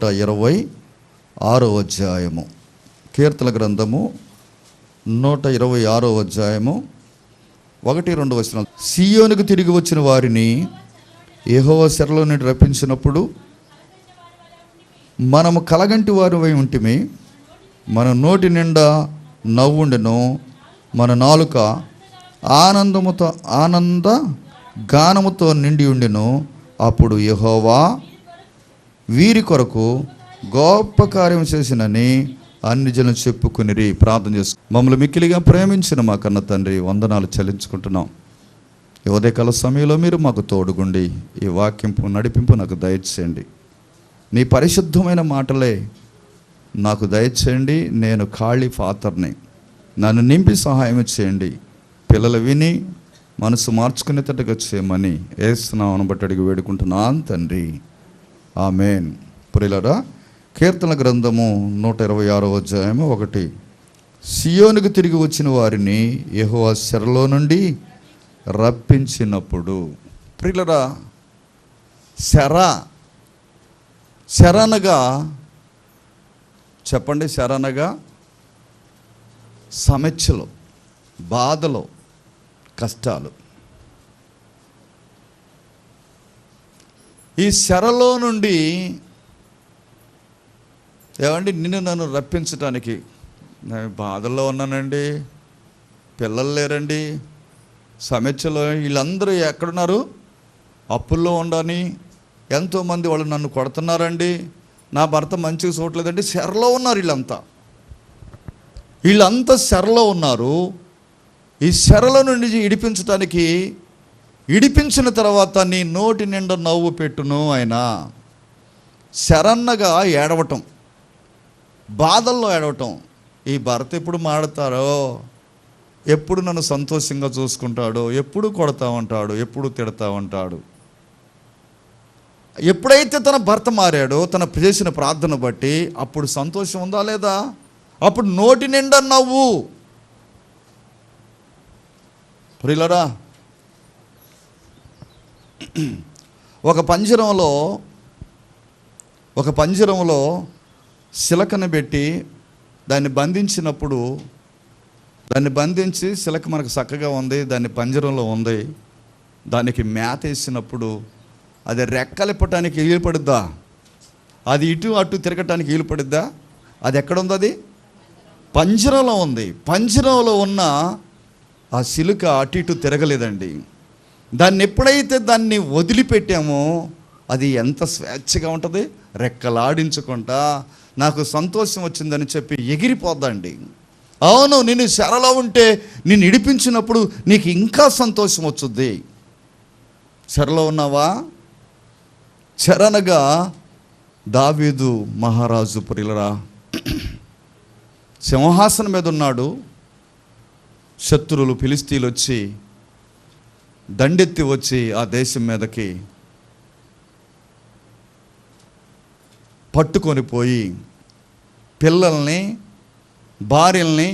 126 అధ్యాయము, కీర్తన గ్రంథము 126 అధ్యాయము 1-2 వచనాలు. సియోనుకు తిరిగి వచ్చిన వారిని యెహోవా చెరలో నుండి రప్పించినప్పుడు మనము కలగంటి వారివై ఉంటిమి. మన నోటి నిండా నవ్వుండెను, మన నాలుక ఆనంద గానముతో నిండి ఉండెను. అప్పుడు యెహోవా వీరి కొరకు గొప్ప కార్యం చేసినని అన్ని జనం చెప్పుకునిరి. ప్రార్థన చేసు. మమ్మల్ని మిక్కిలిగా ప్రేమించిన మా కన్న తండ్రి, వందనాలు చెల్లించుకుంటున్నాం. ఈ ఉదయకాల సమయంలో మీరు మాకు తోడుగుండి ఈ వాక్యంపు నడిపింపు నాకు దయచేయండి. నీ పరిశుద్ధమైన మాటలే నాకు దయచేయండి. నేను ఖాళీ పాత్రని, నన్ను నింపి సహాయం చేయండి. పిల్లలు విని మనసు మార్చుకునేటట్టుగా చేయమని యేసు నామమున బట్టి అడిగి వేడుకుంటున్నాను తండ్రి, ఆమేన్. ప్రియులారా, కీర్తన గ్రంథము 126 అధ్యాయము 1. సియోనుకు తిరిగి వచ్చిన వారిని యెహోవా చెరలో నుండి రప్పించినప్పుడు. ప్రియులారా, శరణగా చెప్పండి. శరణగా సమస్యలు, బాధలు, కష్టాలు. ఈ శరలో నుండి ఏమండి నిన్ను నన్ను రప్పించడానికి, నేను బాధల్లో ఉన్నానండి, పిల్లలు లేరండి, సమస్యలో, వీళ్ళందరూ ఎక్కడున్నారు? అప్పుల్లో ఉండని ఎంతోమంది వాళ్ళు నన్ను కొడుతున్నారండి, నా భర్త మంచిగా చూడలేదండి. శరలో ఉన్నారు వీళ్ళంతా శరలో ఉన్నారు. ఈ శరలో నుండి ఇడిపించిన తర్వాత నీ నోటి నిండా నవ్వు పెట్టును. ఆయన శరణగా ఏడవటం, బాధల్లో ఏడవటం. ఈ భర్త ఎప్పుడు మాడతారో, ఎప్పుడు నన్ను సంతోషంగా చూసుకుంటాడో, ఎప్పుడు కొడతా ఉంటాడు, ఎప్పుడు తిడతా ఉంటాడు. ఎప్పుడైతే తన భర్త మారాడో, తన చేసిన ప్రార్థన బట్టి అప్పుడు సంతోషం ఉందా లేదా? అప్పుడు నోటి నిండా నవ్వు. ప్రియులారా, ఒక పంజరంలో శిలకను పెట్టి దాన్ని బంధించినప్పుడు, దాన్ని బంధించి శిలక మనకు చక్కగా ఉంది, దాన్ని పంజరంలో ఉంది, దానికి మేత వేసినప్పుడు అది రెక్కలిప్పటానికి వీలు పడుద్దా? అది ఇటు అటు తిరగటానికి వీలు పడుద్దా? అది ఎక్కడుంది? అది పంజరంలో ఉంది. పంజరంలో ఉన్న ఆ శిలుక అటు ఇటు తిరగలేదండి. దాన్ని ఎప్పుడైతే దాన్ని వదిలిపెట్టామో అది ఎంత స్వేచ్ఛగా ఉంటుంది, రెక్కలాడించుకుంటా నాకు సంతోషం వచ్చిందని చెప్పి ఎగిరిపోద్దండి. అవును, నేను శరలో ఉంటే నిన్ను ఇడిపించినప్పుడు నీకు ఇంకా సంతోషం వచ్చుద్ది. శరలో ఉన్నావా? శరణగా దావీదు మహారాజు, ప్రియులరా, సింహాసనం మీద ఉన్నాడు. శత్రువులు ఫిలిస్తీన్లు వచ్చి దండెత్తి వచ్చి ఆ దేశం మీదకి పట్టుకొని పోయి పిల్లల్ని, భార్యల్ని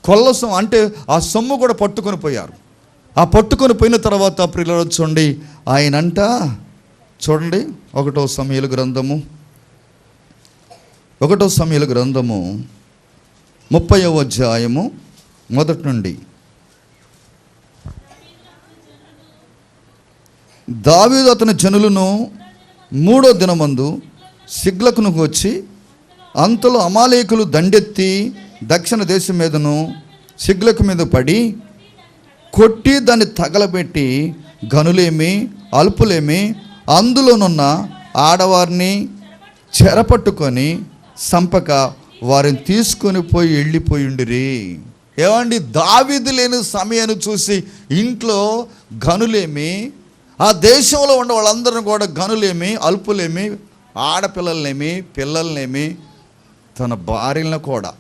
కొల్లసం అంటే ఆ సొమ్ము కూడా పట్టుకొని పోయారు. ఆ పట్టుకొని పోయిన తర్వాత ప్రియులారా చూడండి, ఆయనంట చూడండి 1 సమూయేలు గ్రంథము 30వ అధ్యాయము 1 నుండి. దావీదు అతని జనులను 3వ దినమందు సిగ్లకును వచ్చి, అంతలో అమాలేకులు దండెత్తి దక్షిణ దేశం మీదను సిగ్లకు మీద పడి కొట్టి దాన్ని తగలబెట్టి గనులేమి అల్పులేమి అందులోనున్న ఆడవారిని చెరపట్టుకొని సంపక వారిని తీసుకొని పోయి వెళ్ళిపోయిండిరి. ఏమండి, దావీదు లేని సమయాన్ని చూసి ఇంట్లో గనులేమి, ఆ దేశంలో ఉన్న వాళ్ళందరినీ కూడా గనులేమి అల్పులేమి, ఆడపిల్లలనేమి పిల్లలనేమి, తన భార్యలను కూడా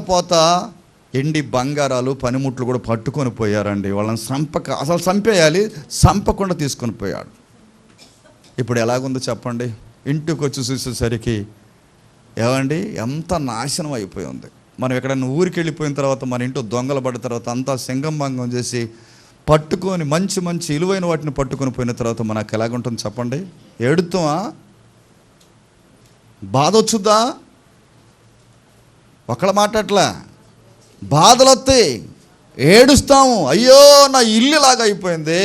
పోత ఎండి బంగారాలు పనిముట్లు కూడా పట్టుకొని పోయారండి. వాళ్ళని అసలు చంపేయాలి, చంపకుండా తీసుకొని పోయాడు. ఇప్పుడు ఎలాగుందో చెప్పండి. ఇంటికి వచ్చి చూసేసరికి ఏమండి ఎంత నాశనం అయిపోయి ఉంది. మనం ఎక్కడైనా ఊరికి వెళ్ళిపోయిన తర్వాత మన ఇంట్లో దొంగలు పడిన తర్వాత అంతా సింగంభంగం చేసి పట్టుకొని మంచి విలువైన వాటిని పట్టుకొని పోయిన తర్వాత మనకు ఎలాగుంటుంది చెప్పండి? ఏడుతామా? బాధ వచ్చుద్దా? ఒకళ్ళ మాట్లాడట్లా, బాధలు వస్తాయి, ఏడుస్తాము. అయ్యో నా ఇల్లు ఇలాగ అయిపోయింది,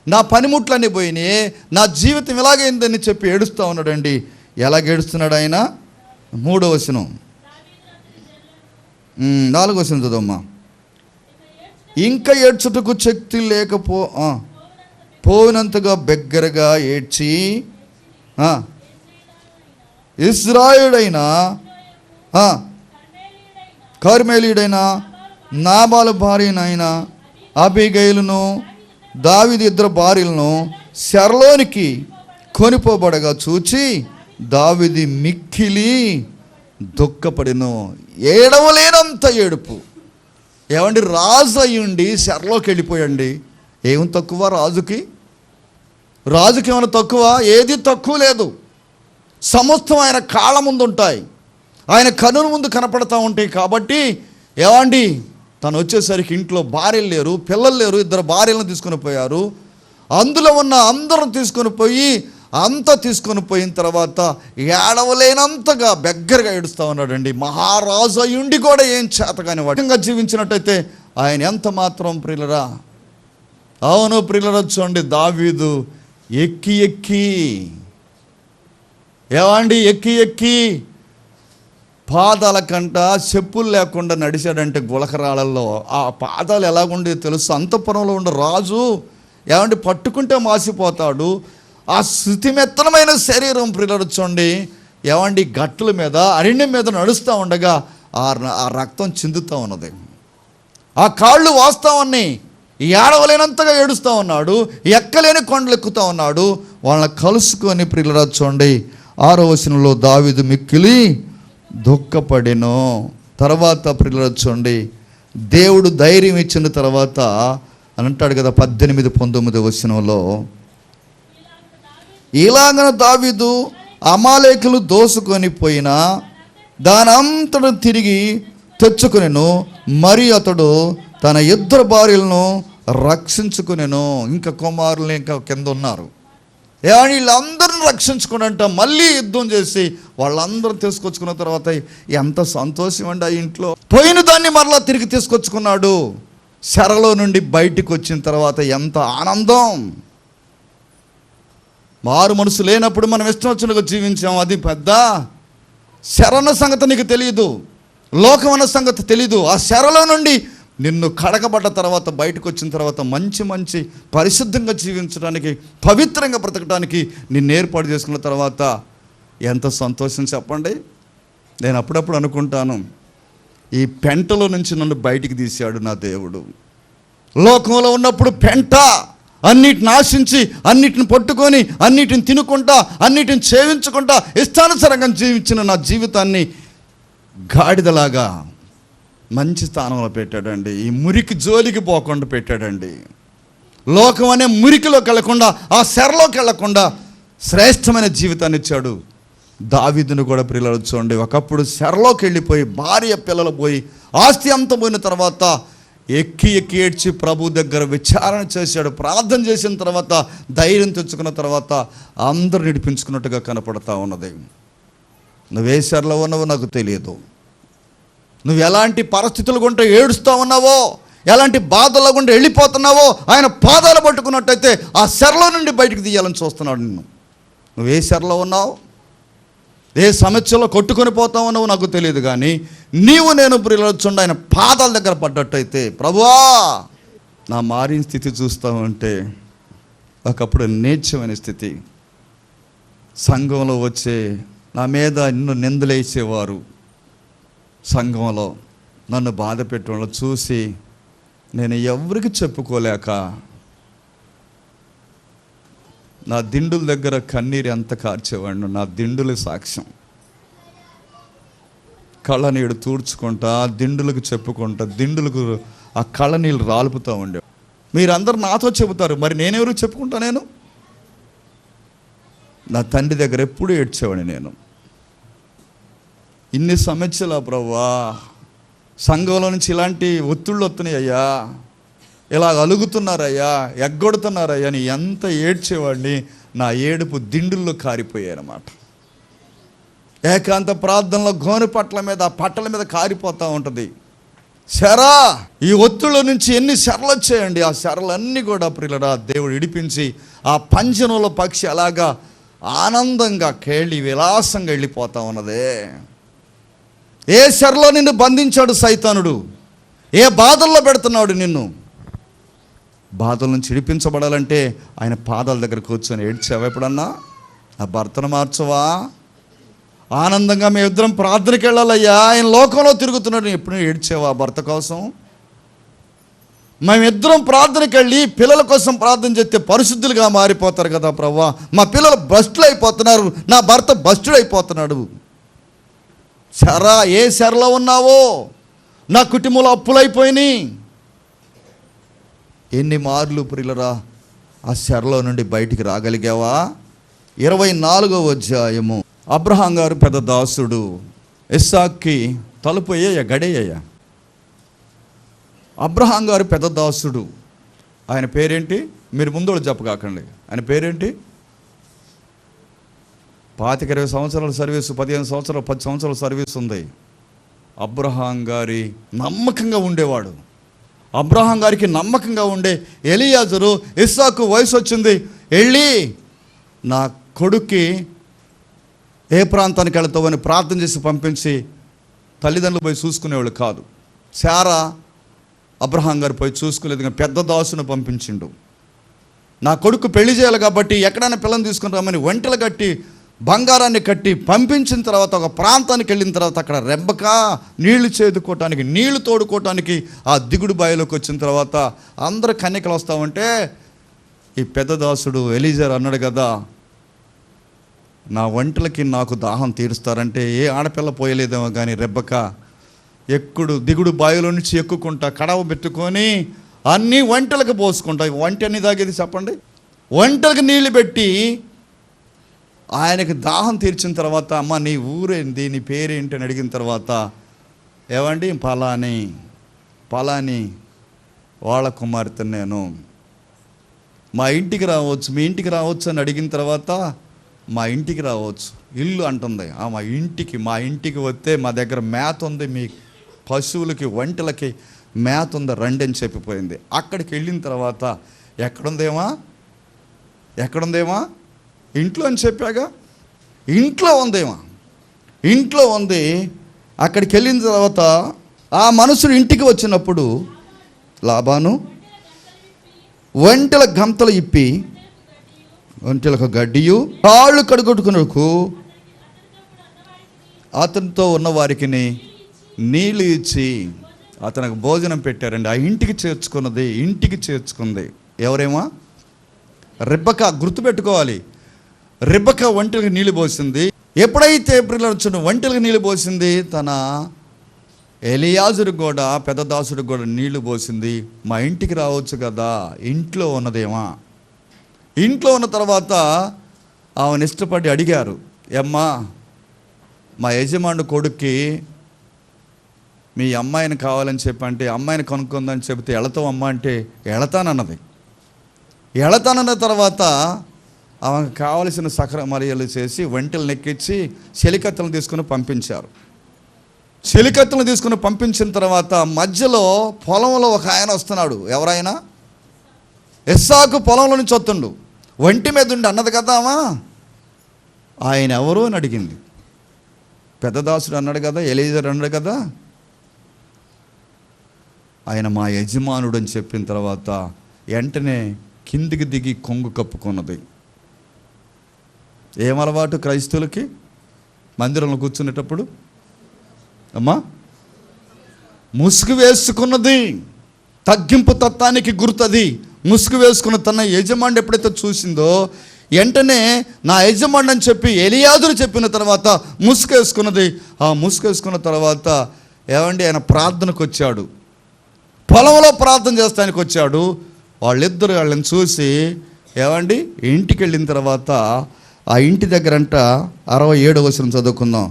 నా పనిముట్లన్నీ పోయినాయి, నా జీవితం ఇలాగైందని చెప్పి ఏడుస్తూ ఉన్నాడండి. ఎలాగ ఏడుస్తున్నాడు ఆయన? 3వ వచనం, 4వ వచనం చదవమ్మా. ఇంకా ఏడ్చుటకు శక్తి పోయినంతగా బిగ్గరగా ఏడ్చి ఇశ్రాయేలుడైన కర్మెలీయుడైన నాబాలు భార్యనైన అబీగైలును దావీదు 2 భార్యలను చెరలోనికి కొనిపోబడగా చూచి దావీదు మిక్కిలి దుఃఖపడెను. ఏడవలేనంత ఏడుపు. ఏమండి, రాజు అయ్యుండి చెరలోకి వెళ్ళిపోయండి. ఏం తక్కువ రాజుకి? రాజుకి ఏమైనా తక్కువ? ఏది తక్కువ లేదు. సమస్తం ఆయన కాళ్ళ ముందు ఉంటాయి, ఆయన కనుల ముందు కనపడతా ఉంటాయి. కాబట్టి ఏమండి, తను వచ్చేసరికి ఇంట్లో భార్యలు లేరు, పిల్లలు లేరు, 2 భార్యలను తీసుకొని పోయారు. అందులో ఉన్న అందరూ తీసుకొని పోయి అంతా తీసుకొని పోయిన తర్వాత ఏడవలేనంతగా బెగ్గరగా ఏడుస్తూ ఉన్నాడండి. మహారాజు అయ్యుండి కూడా ఏం చేతగాని వాటిగా జీవించినట్టయితే ఆయన ఎంత మాత్రం ప్రియులరా? అవును ప్రియులరా, చూడండి, దావీదు ఎక్కి ఏమండి ఎక్కి పాదాల కంట చెప్పులు లేకుండా నడిచాడంటే గులకరాళ్ళల్లో. ఆ పాదాలు ఎలాగుండే తెలుసు? అంతఃపురంలో ఉండే రాజు ఏమండి పట్టుకుంటే మాసిపోతాడు. ఆ శృతిమెత్తనమైన శరీరం ప్రియులరుచండి, ఏమండి గట్టుల మీద అరణ్యం మీద నడుస్తూ ఉండగా ఆ రక్తం చిందుతూ ఉన్నది, ఆ కాళ్ళు వాస్తూ ఉన్నాయి. ఏడవలేనంతగా ఏడుస్తూ ఉన్నాడు, ఎక్కలేని కొండలు ఎక్కుతూ ఉన్నాడు. వాళ్ళని కలుసుకొని ప్రియులరుచండి 6వ వచనంలో దావీదు మిక్కిలి దుఃఖపడెను. తర్వాత ప్రియులరుచండి దేవుడు ధైర్యం ఇచ్చిన తర్వాత అని అంటాడు కదా 18, 19వ వచనంలో, ఇలాగన దావీదు అమాలేకులు దోసుకొని పోయినా దానంతటా తిరిగి తెచ్చుకొనెను, మరి అతడు తన 2 భార్యలను రక్షించుకొనెను. ఇంకా కుమారులు ఇంకా కింద ఉన్నారు. ఏమని వీళ్ళందరిని రక్షించుకునంట మళ్ళీ యుద్ధం చేసి వాళ్ళందరూ తీసుకొచ్చుకున్న తర్వాత ఎంత సంతోషం అండి. ఆ ఇంట్లో పోయిన దాన్ని మరలా తిరిగి తీసుకొచ్చుకున్నాడు. చెరలో నుండి బయటికి వచ్చిన తర్వాత ఎంత ఆనందం. మారు మనసు లేనప్పుడు మనం ఇష్టం వచ్చినట్టుగా జీవించాం, అది పెద్ద శరణ సంగతి నీకు తెలియదు, లోకం అన్న సంగతి తెలీదు. ఆ శరలో నుండి నిన్ను కడగబడ్డ తర్వాత బయటకు వచ్చిన తర్వాత మంచి పరిశుద్ధంగా జీవించడానికి, పవిత్రంగా బ్రతకడానికి నిన్ను ఏర్పాటు చేసుకున్న తర్వాత ఎంత సంతోషం చెప్పండి. నేను అప్పుడప్పుడు అనుకుంటాను, ఈ పెంటలో నుంచి నన్ను బయటికి తీశాడు నా దేవుడు. లోకంలో ఉన్నప్పుడు పెంట, అన్నిటిని ఆశించి, అన్నిటిని పట్టుకొని, అన్నిటిని తినుకుంటా, అన్నిటిని సేవించుకుంటా ఇష్టానుసారంగా జీవించిన నా జీవితాన్ని గాడిదలాగా మంచి స్థానంలో పెట్టాడండి. ఈ మురికి జోలికి పోకుండా పెట్టాడండి. లోకం అనే మురికిలోకి వెళ్లకుండా, ఆ శరలోకి వెళ్లకుండా శ్రేష్టమైన జీవితాన్ని ఇచ్చాడు. దావీదును కూడా ప్రియులు చూడండి, ఒకప్పుడు శరలోకి వెళ్ళిపోయి భార్య పిల్లలు పోయి ఆస్తి అంతా పోయిన తర్వాత ఎక్కి ఏడ్చి ప్రభు దగ్గర విచారణ చేశాడు. ప్రార్థన చేసిన తర్వాత ధైర్యం తెచ్చుకున్న తర్వాత అందరూ నడిపించుకున్నట్టుగా కనపడతా ఉన్నది. నువ్వే శరలో ఉన్నావో నాకు తెలియదు, నువ్వు ఎలాంటి పరిస్థితులు గుంటే ఏడుస్తూ ఉన్నావో, ఎలాంటి బాధల్లో గుండా వెళ్ళిపోతున్నావో ఆయన పాదాలు పట్టుకున్నట్టయితే ఆ శరలో నుండి బయటకు తీయాలని చూస్తున్నాడు నిన్ను. నువ్వే శరలో ఉన్నావు, ఏ సమస్యలో కొట్టుకొని పోతా ఉన్నావో నాకు తెలియదు, కానీ నీవు నేను ప్రియులొచ్చుండి ఆయన పాదాల దగ్గర పడ్డట్టయితే, ప్రభువా నా మారిన స్థితి చూస్తూ ఉంటే ఒకప్పుడు నీచమైన స్థితి, సంఘంలో వచ్చే నా మీద ఎన్నో నిందలేసేవారు, సంఘంలో నన్ను బాధ పెట్టడం చూసి నేను ఎవరికి చెప్పుకోలేక నా దిండుల దగ్గర కన్నీరు ఎంత కార్చేవాడిను. నా దిండుల సాక్ష్యం, కళ్ళ నీళ్ళు తూడ్చుకుంటా, దిండులకు చెప్పుకుంటా, దిండులకు ఆ కళ్ళ నీళ్ళు రాలుపుతూ ఉండే. మీరందరూ నాతో చెబుతారు, మరి నేనెవరికి చెప్పుకుంటా? నేను నా తండ్రి దగ్గర ఎప్పుడు ఏడ్చేవాడిని. నేను ఇన్ని సమస్యలా ప్రభువా, సంఘంలో నుంచి ఇలాంటి ఒత్తిళ్ళు వస్తున్నాయ్యా, ఇలా అలుగుతున్నారయ్యా, ఎగ్గొడుతున్నారయ్యా అని ఎంత ఏడ్చేవాడిని. నా ఏడుపు దిండుల్లో కారిపోయాయన్నమాట. ఏకాంత ప్రార్థనలో గోనె పట్ల మీద, ఆ పట్టల మీద కారిపోతూ ఉంటుంది శర. ఈ ఒత్తుల నుంచి ఎన్ని శరలు వచ్చాయండి. ఆ శరలన్నీ కూడా ప్రియులరా దేవుడు ఇడిపించి ఆ పంజరంలో పక్షి అలాగా ఆనందంగా కేళి విలాసంగా వెళ్ళిపోతా ఉన్నదే. ఏ శరలో నిన్ను బంధించాడు సైతానుడు? ఏ బాధల్లో పెడుతున్నాడు నిన్ను? బాధల నుంచి విడిపించబడాలంటే ఆయన పాదాల దగ్గర కూర్చొని ఏడ్చావా ఎప్పుడన్నా? ఆ భర్తను మార్చవా? ఆనందంగా మేము ఇద్దరం ప్రార్థనకి వెళ్ళాలయ్యా, ఆయన లోకంలో తిరుగుతున్నాడు, ఎప్పుడు ఏడ్చావా భర్త కోసం? మేమిద్దరం ప్రార్థనకి వెళ్ళి పిల్లల కోసం ప్రార్థన చేస్తే పరిశుద్ధులుగా మారిపోతారు కదా ప్రభువా, మా పిల్లలు భ్రష్టులు అయిపోతున్నారు, నా భర్త భ్రష్టుడు అయిపోతున్నాడు. శర, ఏ శరలో ఉన్నావో? నా కుటుంబంలో అప్పులైపోయినాయి. ఎన్ని మార్లు ప్రియులరా ఆ శరలో నుండి బయటికి రాగలిగావా? 24వ అధ్యాయము. అబ్రహాం గారు పెద్ద దాసుడు, ఇస్సాక్కి తలుపు అయ్యా గడేయ్యా. అబ్రహాం గారు పెద్ద దాసుడు. ఆయన పేరేంటి? మీరు ముందు చెప్పకాకండి. ఆయన పేరేంటి? 25-20 సంవత్సరాల సర్వీసు, 15 సంవత్సరాలు, 10 సంవత్సరాల సర్వీస్ ఉంది. అబ్రహాం గారి నమ్మకంగా ఉండేవాడు. అబ్రహాం గారికి నమ్మకంగా ఉండే ఎలియాజరు, ఇస్సాకు వయసు వచ్చింది, వెళ్ళి నా కొడుక్కి ఏ ప్రాంతానికి వెళతావని ప్రార్థన చేసి పంపించి తల్లిదండ్రులు పోయి చూసుకునేవాళ్ళు కాదు. శారా అబ్రహాం గారు పోయి చూసుకోలేదు, కానీ పెద్ద దాసును పంపించిండు. నా కొడుకు పెళ్లి చేయాలి కాబట్టి ఎక్కడైనా పిల్లని తీసుకుని రమ్మని ఒంటెలు కట్టి బంగారాన్ని కట్టి పంపించిన తర్వాత ఒక ప్రాంతానికి వెళ్ళిన తర్వాత అక్కడ రెబ్బక నీళ్లు చేదుకోవటానికి, నీళ్లు తోడుకోవటానికి ఆ దిగుడు బావిలోకి వచ్చిన తర్వాత అందరు కన్యకలు వస్తామంటే ఈ పెద్ద దాసుడు ఎలీజర్ అన్నాడు కదా, నా ఒంటెలకి నాకు దాహం తీరుస్తారంటే ఏ ఆడపిల్ల పోయలేదేమో కానీ రెబ్బక దిగుడు బావిలో నుంచి ఎక్కుకుంటా కడవ పెట్టుకొని అన్నీ ఒంటెలకు పోసుకుంటా. ఒంటె అన్ని తాగేది చెప్పండి? ఒంటెలకు నీళ్లు పెట్టి ఆయనకి దాహం తీర్చిన తర్వాత, అమ్మ నీ ఊరేంది, నీ పేరేంటి అని అడిగిన తర్వాత, ఏమండి పలాని వాళ్ళ కుమార్తె నేను, మా ఇంటికి రావచ్చు, మీ ఇంటికి రావచ్చు అని అడిగిన తర్వాత, మా ఇంటికి రావచ్చు ఇల్లు అంటుంది. మా ఇంటికి వస్తే మా దగ్గర మేత ఉంది, మీ పశువులకి ఒంటెలకి మేత ఉంది రండి అని చెప్పిపోయింది. అక్కడికి వెళ్ళిన తర్వాత ఎక్కడుందేమా ఇంట్లో అని చెప్పాగా, ఇంట్లో ఉంది. అక్కడికి వెళ్ళిన తర్వాత ఆ మనుషుడు ఇంటికి వచ్చినప్పుడు లాబాను ఒంటెల గంతలు ఇప్పి, ఒంటెలకు గడ్డియు కాళ్ళు కడుగొట్టుకున్నకు అతనితో ఉన్న వారికి నీళ్ళు ఇచ్చి అతనికి భోజనం పెట్టారండి. ఆ ఇంటికి చేర్చుకుంది ఎవరేమో? రెబ్బక. గుర్తుపెట్టుకోవాలి, రెబ్బక ఒంటెలకు నీళ్ళు పోసింది. ఎప్పుడైతే ప్రియులారా ఒంటెలకు నీళ్ళు పోసింది, తన ఎలియాజరు కూడా పెద్ద దాసుడు కూడా నీళ్లు పోసింది. మా ఇంటికి రావచ్చు కదా, ఇంట్లో ఉన్నదేమా? ఇంట్లో ఉన్న తర్వాత ఆమెను ఇష్టపడి అడిగారు, అమ్మా మా యజమానుడు కొడుక్కి మీ అమ్మాయిని కావాలని చెప్పంటే, అమ్మాయిని కొనుక్కుందని చెబితే వెళతావు అమ్మ అంటే వెళతానన్న తర్వాత ఆమెకు కావలసిన సకల మర్యాదలు చేసి ఒంటెలు నెక్కించి చెలికత్తెలను తీసుకుని పంపించారు. చెలికత్తెలను తీసుకుని పంపించిన తర్వాత మధ్యలో పొలంలో ఒక ఆయన వస్తున్నాడు. ఎవరైనా? ఇస్సాకు పొలంలో నుంచి వస్తుండు, ఒంటి మీద ఉండి అన్నది కదా అమ్మా, ఆయన ఎవరు అని అడిగింది. పెద్ద దాసుడు అన్నాడు కదా, ఎలీజర్ అన్నాడు కదా, ఆయన మా యజమానుడు అని చెప్పిన తర్వాత వెంటనే కిందికి దిగి కొంగు కప్పుకున్నది. ఏమలవాటు క్రైస్తవులకి? మందిరంలో కూర్చునేటప్పుడు అమ్మా ముసుగు వేసుకున్నది. తగ్గింపు తత్వానికి గుర్తది. ముసుగు వేసుకున్న తన యజమానుడు ఎప్పుడైతే చూసిందో వెంటనే నా యజమానుడు అని చెప్పి ఎలియాజరు చెప్పిన తర్వాత ముసుగు వేసుకున్నది. ఆ ముసుగు వేసుకున్న తర్వాత ఏమండి ఆయన ప్రార్థనకు వచ్చాడు, పొలంలో ప్రార్థన చేస్తానికి వచ్చాడు. వాళ్ళిద్దరు వాళ్ళని చూసి ఏమండి ఇంటికి వెళ్ళిన తర్వాత ఆ ఇంటి దగ్గరంట 67వ వచనం చదువుకుందాం.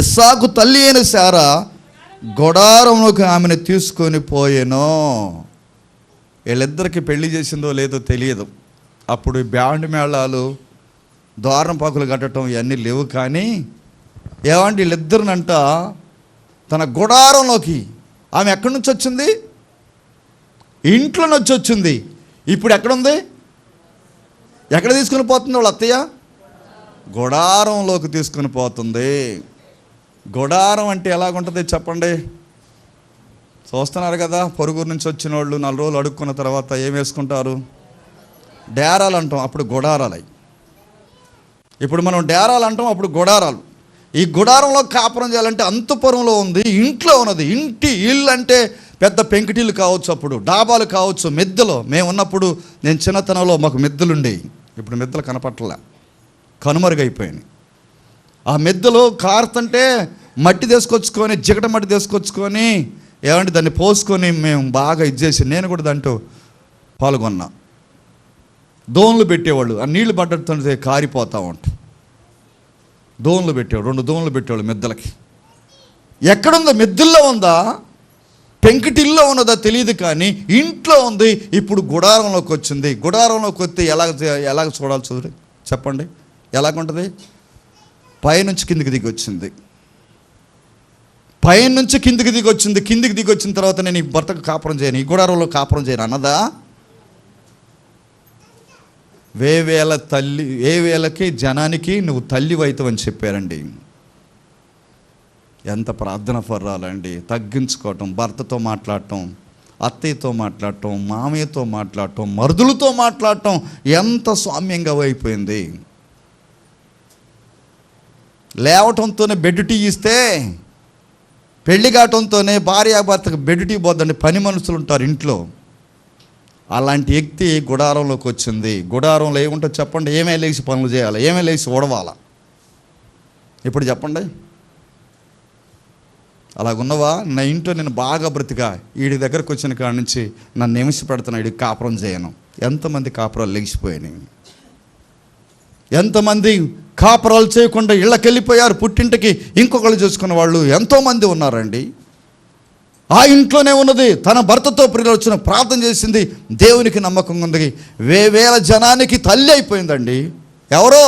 ఇస్సాకు తల్లి అయిన శారా గొడారంలోకి ఆమెను తీసుకొని పోయెను. వీళ్ళిద్దరికి పెళ్లి చేసిందో లేదో తెలియదు. అప్పుడు బ్యాండ్ మేళాలు, ద్వారం పాకులు కట్టడం ఇవన్నీ లేవు. కానీ ఏమంటే వీళ్ళిద్దరినంట తన గుడారంలోకి, ఆమె ఎక్కడి నుంచి వచ్చింది? ఇంట్లో నుంచి వచ్చింది. ఇప్పుడు ఎక్కడుంది? ఎక్కడ తీసుకుని పోతుంది వాళ్ళ అత్తయ్య? గుడారంలోకి తీసుకుని పోతుంది. గుడారం అంటే ఎలాగుంటుంది చెప్పండి? చూస్తున్నారు కదా, పొరుగురు నుంచి వచ్చిన వాళ్ళు 4 రోజులు అడుక్కున్న తర్వాత ఏం వేసుకుంటారు? డేరాలు అంటాం, అప్పుడు గుడారాలు. ఇప్పుడు మనం డేరాలు అంటాం, అప్పుడు గుడారాలు. ఈ గుడారంలో కాపురం చేయాలంటే అంతఃపురంలో ఉంది, ఇంట్లో ఉన్నది. ఇల్లు అంటే పెద్ద పెంకుటిల్లు కావచ్చు, అప్పుడు డాబాలు కావచ్చు, మిద్దెలు. మేము ఉన్నప్పుడు, నేను చిన్నతనంలో మాకు మిద్దెలు ఉండేవి. ఇప్పుడు మిద్దెలు కనపట్లే, కనుమరుగైపోయినాయి. ఆ మిద్దెలు కారుతుంటే మట్టి తీసుకొచ్చుకొని, జిగట మట్టి తీసుకొచ్చుకొని, ఏమంటే దాన్ని పోసుకొని మేము బాగా ఇచ్చేసి, నేను కూడా దాంట్లో పాల్గొన్నా. దోన్లు పెట్టేవాళ్ళు, ఆ నీళ్లు పడ్డతో కారిపోతూ ఉంటాయి. దోన్లు పెట్టేవాడు, 2 దోన్లు పెట్టేవాళ్ళు మిద్దలకి. ఎక్కడుందో? మిద్దెల్లో ఉందా, పెంకిటిల్లో ఉన్నదా తెలియదు, కానీ ఇంట్లో ఉంది. ఇప్పుడు గుడారంలోకి వచ్చింది. గుడారంలోకి వస్తే ఎలాగ చూడాలి చూడండి, చెప్పండి ఎలాగుంటుంది? పైనుంచి కిందికి దిగి వచ్చింది. పైనుంచి కిందికి దిగి వచ్చింది. కిందికి దిగి వచ్చిన తర్వాత నేను ఈ భర్తకు కాపురం చేయను, ఈ గుడారంలో కాపురం చేయను అన్నదా? వేవేలకి జనానికి నువ్వు తల్లివైతావని చెప్పారండి. ఎంత ప్రార్థన పర్రాలండి. తగ్గించుకోవటం, భర్తతో మాట్లాడటం, అత్తయ్యతో మాట్లాడటం, మామయ్యతో మాట్లాడటం, మరుదులతో మాట్లాడటం ఎంత స్వామ్యంగా అయిపోయింది. లేవటంతోనే బెడ్ టీ ఇస్తే, పెళ్లి కావటంతోనే భార్యాభర్తకు బెడ్ టీ పోద్దండి. పని మనుషులు ఉంటారు ఇంట్లో. అలాంటి వ్యక్తి గుడారంలోకి వచ్చింది. గుడారంలో ఏముంటుంది చెప్పండి? ఏమే లేచి పనులు చేయాలి, ఏమే లేచి ఓడవాలా? ఇప్పుడు చెప్పండి, అలాగున్నవా? నా ఇంట్లో నేను బాగా బ్రతిగా, వీడి దగ్గరకు వచ్చిన కాడి నుంచి నన్ను నిమిష పెడుతున్నా, వీడికి కాపురం చేయను. ఎంతమంది కాపురాలు లెగిసిపోయినాయి? ఎంతమంది కాపురాలు చేయకుండా ఇళ్ళకి వెళ్ళిపోయారు, పుట్టింటికి ఇంకొకళ్ళు చేసుకున్న వాళ్ళు ఎంతోమంది ఉన్నారండి. ఆ ఇంట్లోనే ఉన్నది, తన భర్తతో ప్రియులు ప్రార్థన చేసింది, దేవునికి నమ్మకం ఉంది, వేవేల జనానికి తల్లి అయిపోయిందండి. ఎవరో?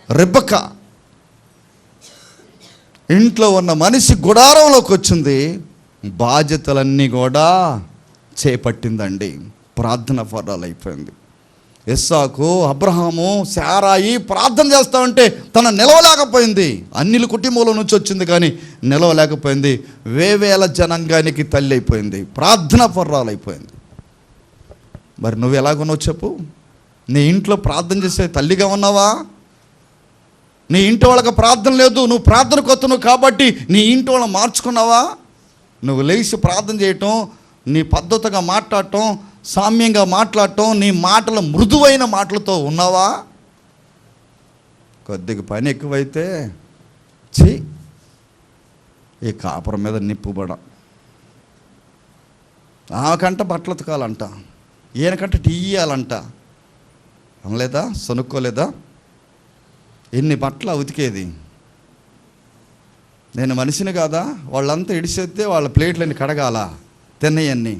రెబెక్కా. ఇంట్లో ఉన్న మనిషి గుడారంలోకి వచ్చింది, బాధ్యతలన్నీ కూడా చేపట్టిందండి. ప్రార్థన ఫరాలు అయిపోయింది. ఇస్సాకు, అబ్రహాము, శారాయి ప్రార్థన చేస్తామంటే తన నిలవలేకపోయింది. అన్నిల కుటుంబంలో నుంచి వచ్చింది కానీ నిలవలేకపోయింది. వేవేల జనాంగానికి తల్లి అయిపోయింది, ప్రార్థన ఫర్రాలు అయిపోయింది. మరి నువ్వు ఎలాగున్నావు చెప్పు? నీ ఇంట్లో ప్రార్థన చేసే తల్లిగా ఉన్నావా? నీ ఇంటి వాళ్ళకి ప్రార్థన లేదు, నువ్వు ప్రార్థనకు వస్తున్నావు కాబట్టి నీ ఇంటి వాళ్ళని మార్చుకున్నావా? నువ్వు లేచి ప్రార్థన చేయటం, నీ పద్ధతిగా మాట్లాడటం, సామ్యంగా మాట్లాడటం, నీ మాటలు మృదువైన మాటలతో ఉన్నావా? కొద్దిగా పని ఎక్కువైతే ఈ కాపురం మీద నిప్పుబడ. ఆమెకంట బట్టలు ఉతకాలంట, ఈయనకంట టీ ఇయ్యాలంట. అనలేదా? సనుక్కోలేదా? ఎన్ని బట్టలు ఉతికేది? నేను మనిషిని కాదా? వాళ్ళంతా ఇడిసేస్తే వాళ్ళ ప్లేట్లన్నీ కడగాల, తిన్నయన్నీ.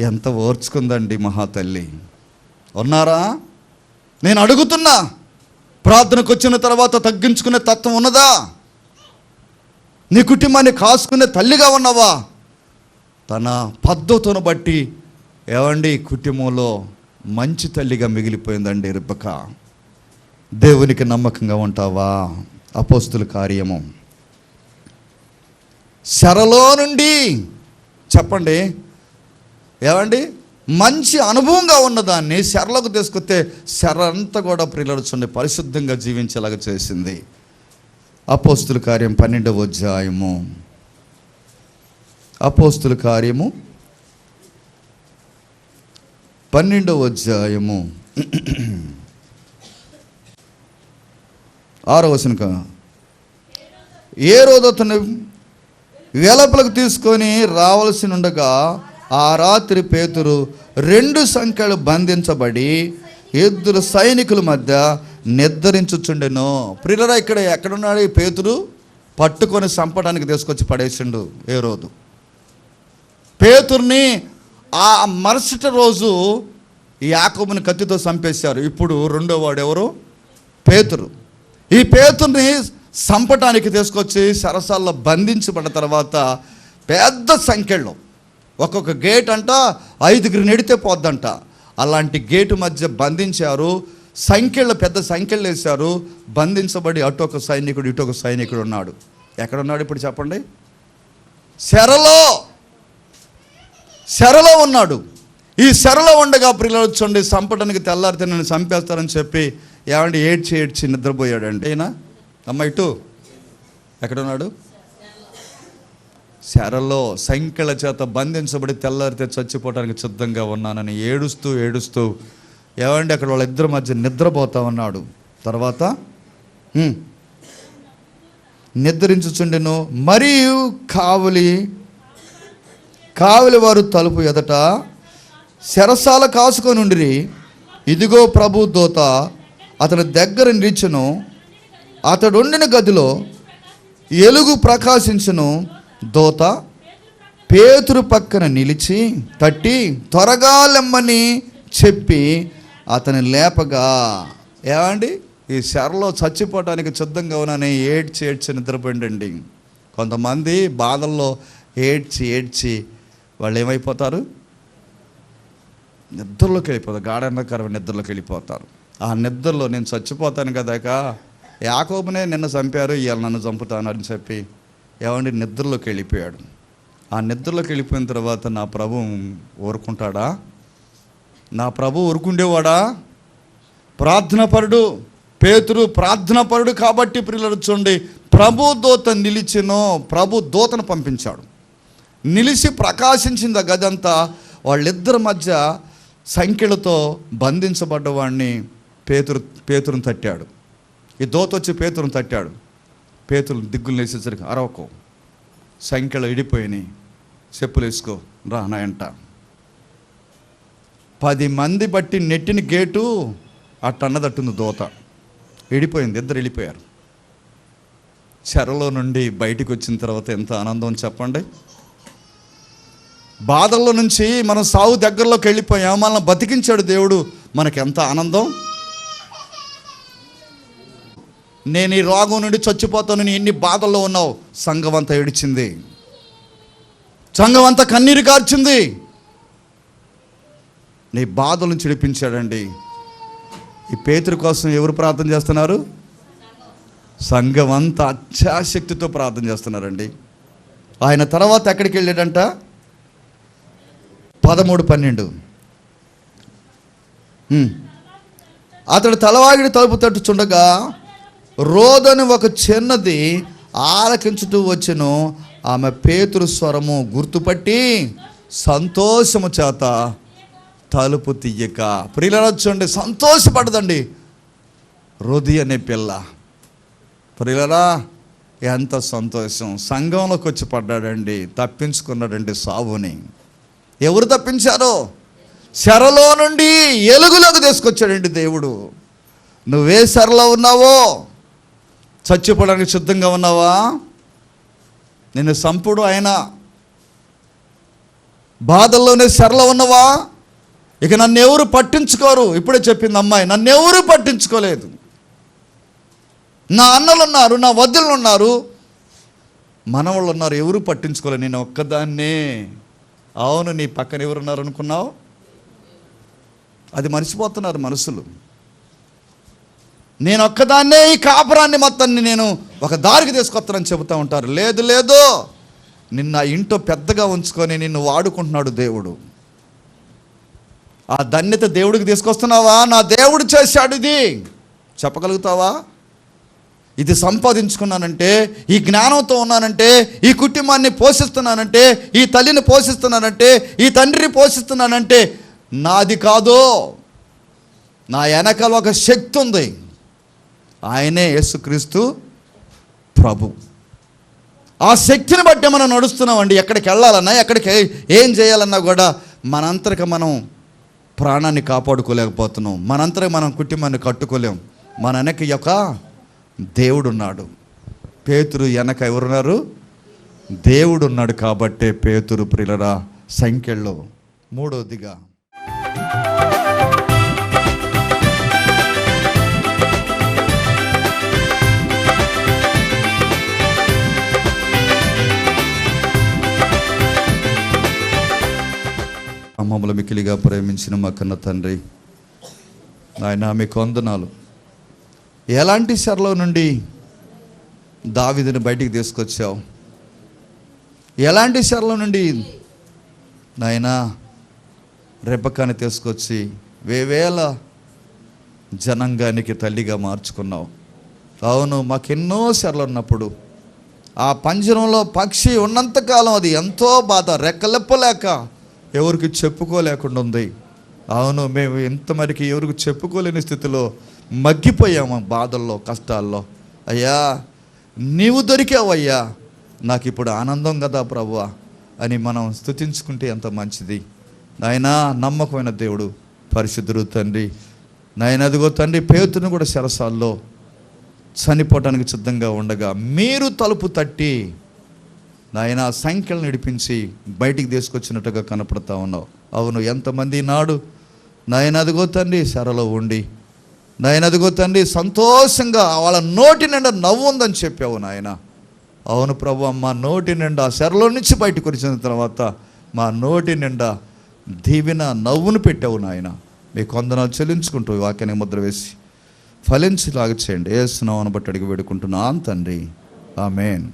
ఎంత ఓర్చుకుందండి మహాతల్లి. ఉన్నారా? నేను అడుగుతున్నా, ప్రార్థనకు వచ్చిన తర్వాత తగ్గించుకునే తత్వం ఉన్నదా? నీ కుటుంబాన్ని కాసుకునే తల్లిగా ఉన్నావా? తన పద్ధతును బట్టి ఏవండి కుటుంబంలో మంచి తల్లిగా మిగిలిపోయిందండి రెబెక్కా. దేవునికి నమ్మకంగా ఉంటావా? అపోస్తుల కార్యము శరలో నుండి చెప్పండి, ఏమండి మంచి అనుభవంగా ఉన్నదాన్ని శరలోకి తీసుకొస్తే శర అంతా కూడా ప్రియులర్చుండి పరిశుద్ధంగా జీవించేలాగా చేసింది. అపోస్తుల కార్యం 12వ అధ్యాయము, అపోస్తుల కార్యము 12వ అధ్యాయము 6వ వచనం. ఏ రోజు అతను వెలపలకు తీసుకొని రావాల్సి ఉండగా ఆ రాత్రి పేతురు 2 సంఖ్యలు బంధించబడి 2 సైనికుల మధ్య నిద్రించుచుండెను. ప్రియులారా, ఇక్కడ ఎక్కడున్నాడు ఈ పేతురు? పట్టుకొని చంపడానికి తీసుకొచ్చి పడేసిండు ఏ రోజు. పేతుర్ని ఆ మరుసటి రోజు యాకోబుని కత్తితో చంపేశారు. ఇప్పుడు రెండో వాడు ఎవరు? పేతురు. ఈ పేతుర్ని సంపటానికి తీసుకొచ్చి సరసాల్లో బంధించబడిన తర్వాత పెద్ద సంఖ్యలో ఒక్కొక్క గేట్ అంట 5 నెడితే పోద్దంట. అలాంటి గేటు మధ్య బంధించారు. సంఖ్యలు పెద్ద సంఖ్యలు వేశారు. బంధించబడి అటు ఒక సైనికుడు ఇటు ఒక సైనికుడు ఉన్నాడు. ఎక్కడున్నాడు ఇప్పుడు చెప్పండి? చెరలో ఉన్నాడు. ఈ చెరలో ఉండగా ప్రియులారా చూడండి, సంపటానికి తెల్లారితే నన్ను చంపేస్తారని చెప్పి ఏమంటే ఏడ్చి నిద్రపోయాడండి. అయినా అమ్మ ఇటు ఎక్కడున్నాడు? చెరలో సంఖ్యల చేత బంధించబడి తెల్లారితే చచ్చిపోవడానికి సిద్ధంగా ఉన్నానని ఏడుస్తూ ఏమండి అక్కడ వాళ్ళిద్దరి మధ్య నిద్రపోతా ఉన్నాడు. తర్వాత నిద్రించుచుండెను. మరియు కావలి వారు తలుపు ఎదట చెరసాల కాసుకొని ఉండిరి. ఇదిగో ప్రభు దూత అతని దగ్గర నిలిచెను. అతడుండిన గదిలో ఎలుగు ప్రకాశించును. దూత పేతురు పక్కన నిలిచి తట్టి త్వరగా లెమ్మని చెప్పి అతని లేపగా, ఏమండి ఈ చెరలో చచ్చిపోవటానికి సిద్ధంగా ఉన్నానని ఏడ్చి నిద్రపోయిండండి. కొంతమంది బాధల్లో ఏడ్చి వాళ్ళు ఏమైపోతారు? నిద్రలోకి వెళ్ళిపోతారు. గాఢంధకరమైన నిద్రలోకి వెళ్ళిపోతారు. ఆ నిద్రలో నేను చచ్చిపోతాను కదాక, యాకోబునే నిన్న చంపారు, ఇవాళ నన్ను చంపుతాను అని చెప్పి ఏమండి నిద్రలోకి వెళ్ళిపోయాడు. ఆ నిద్రలోకి వెళ్ళిపోయిన తర్వాత నా ప్రభు ఊరుకుంటాడా? నా ప్రభు ఊరుకుండేవాడా? ప్రార్థనపరుడు పేతురు, ప్రార్థనపరుడు కాబట్టి ప్రియులారా చూడండి, ప్రభు దూత నిలిచెను. ప్రభు దూతను పంపించాడు. నిలిచి ప్రకాశించింది ఆ గదంతా. వాళ్ళిద్దరి మధ్య సంఖ్యలతో బంధించబడ్డవాడిని పేతురుని తట్టాడు. ఈ దూత వచ్చి పేతురుని తట్టాడు. పేతురు దిగ్గులు వేసేసరికి అరవకు, సంఖ్యలు ఇడిపోయినాయి, చెప్పులు వేసుకో రా నా ఎంట. 10 మంది బట్టి నెట్టిన గేటు అట్టన్నదట్టుంది. దూత ఇడిపోయింది. ఇద్దరు వెళ్ళిపోయారు. చెరలో నుండి బయటికి వచ్చిన తర్వాత ఎంత ఆనందం చెప్పండి. బాధల్లో నుంచి మనం సావు దగ్గరలోకి వెళ్ళిపోయాం, మనల్ని బతికించాడు దేవుడు, మనకి ఎంత ఆనందం. నేను ఈ రోగం నుండి చచ్చిపోతాను, నేను ఎన్ని బాధల్లో ఉన్నావు. సంఘం అంతా ఏడిచింది, సంఘం అంతా కన్నీరు కార్చింది. నీ బాధల నుంచి విడిపించాడండి. ఈ పేతురు కోసం ఎవరు ప్రార్థన చేస్తున్నారు? సంఘం అంతా అత్యాశక్తితో ప్రార్థన చేస్తున్నారండి. ఆయన తర్వాత ఎక్కడికి వెళ్ళాడంట? 13-12 అతడు తలవాగిడి తలుపు తట్టుచుండగా రోదని ఒక చిన్నది ఆలకించుతూ వచ్చెను. ఆమె పేతురు స్వరము గుర్తుపట్టి సంతోషము చేత తలుపు తీయక, ప్రియులారా చూడండి, సంతోషపడదండి రోది అనే పిల్ల. ప్రియులారా ఎంత సంతోషం. సంఘంలోకి వచ్చి పడ్డాడండి, తప్పించుకున్నాడండి సావుని. ఎవరు తప్పించారో? చెరలో నుండి ఎలుగులోకి తీసుకొచ్చాడండి దేవుడు. నువ్వే చెరలో ఉన్నావో? చచ్చిపోవడానికి సిద్ధంగా ఉన్నావా? నిన్ను సంపుడు ఆయన. బాధల్లోనే చెరలో ఉన్నవా? ఇక నన్ను ఎవరు పట్టించుకోరు. ఇప్పుడే చెప్పింది అమ్మాయి, నన్ను ఎవరు పట్టించుకోలేదు. నా అన్నలు ఉన్నారు, నా వద్దులు ఉన్నారు, మనవాళ్ళు ఉన్నారు, ఎవరు పట్టించుకోలేదు. నేను ఒక్కదాన్నే. అవును, నీ పక్కన ఎవరున్నారు అనుకున్నావు? అది మర్చిపోతున్నారు మనుషులు. నేను ఒక్కదాన్నే ఈ కాపురాన్ని మొత్తాన్ని నేను ఒక దారికి తీసుకొస్తానని చెబుతూ ఉంటారు. లేదు లేదు, నిన్న ఇంట్లో పెద్దగా ఉంచుకొని నిన్ను వాడుకుంటున్నాడు దేవుడు. ఆ ధన్యత దేవుడికి తీసుకొస్తున్నావా? నా దేవుడు చేశాడు ఇది చెప్పగలుగుతావా? ఇది సంపాదించుకున్నానంటే, ఈ జ్ఞానంతో ఉన్నానంటే, ఈ కుటుంబాన్ని పోషిస్తున్నానంటే, ఈ తల్లిని పోషిస్తున్నానంటే, ఈ తండ్రిని పోషిస్తున్నానంటే నాది కాదు. నా వెనకాల ఒక శక్తి ఉంది. ఆయనే యేసుక్రీస్తు ప్రభు. ఆ శక్తిని బట్టి మనం నడుస్తున్నామండి. ఎక్కడికి వెళ్ళాలన్నా, ఎక్కడికి ఏం చేయాలన్నా కూడా మనంతరికి మనం ప్రాణాన్ని కాపాడుకోలేకపోతున్నాం. మనంతరికి మనం కుటుంబాన్ని కట్టుకోలేం. మన వెనక యొక్క దేవుడు ఉన్నాడు. పేతురు వెనక ఎవరున్నారు? దేవుడు ఉన్నాడు. కాబట్టే పేతురు ప్రియులరా సంఖ్యల్లో మూడోదిగా మమ్మల్ని మిక్కిలిగా ప్రేమించిన మా కన్న తండ్రి, నాయన మీకు వందనాలు. ఎలాంటి చెరలో నుండి దావీదుని బయటికి తీసుకొచ్చావు, ఎలాంటి చెరలో నుండి నాయనా రెబెక్కాని తీసుకొచ్చి వేవేల జనాంగానికి తల్లిగా మార్చుకున్నావు. అవును, మాకెన్నో చెరలు ఉన్నప్పుడు ఆ పంజరంలో పక్షి ఉన్నంతకాలం అది ఎంతో బాధ, రెక్కలెప్పలేక ఎవరికి చెప్పుకోలేకుండా ఉంది. అవును, మేము ఇంతమరికి ఎవరికి చెప్పుకోలేని స్థితిలో మగ్గిపోయాము, బాధల్లో కష్టాల్లో. అయ్యా నీవు దొరికావయ్యా, నాకు ఇప్పుడు ఆనందం కదా ప్రభువా అని మనం స్తుతించుకుంటే ఎంత మంచిది. నాయనా నమ్మకమైన దేవుడు, పరిశుద్ధుడు తండ్రి. నాయన అదిగో తండ్రి, పేతురును కూడా చెరసాల్లో చనిపోవటానికి సిద్ధంగా ఉండగా మీరు తలుపు తట్టి నాయన సంఖ్యలు నడిపించి బయటికి తీసుకొచ్చినట్టుగా కనపడతా ఉన్నావు. అవును, ఎంతమంది నాడు నాయన అదిగో తండ్రి చెరలో ఉండి నాయన అదిగో తండ్రి సంతోషంగా వాళ్ళ నోటి నిండా నవ్వు ఉందని చెప్పావు నాయన. అవును ప్రభు, మా నోటి నిండా చెరలో నుంచి బయటకు వచ్చిన తర్వాత మా నోటి నిండా దీవెన నవ్వును పెట్టావు నాయన. మీకు వందనాలు చెల్లించుకుంటూ వాక్యానికి ముద్ర వేసి ఫలించేలాగా చేయండి. యేసు నామమున బట్టి అడిగి వేడుకుంటున్నాను తండ్రి, ఆమేన్.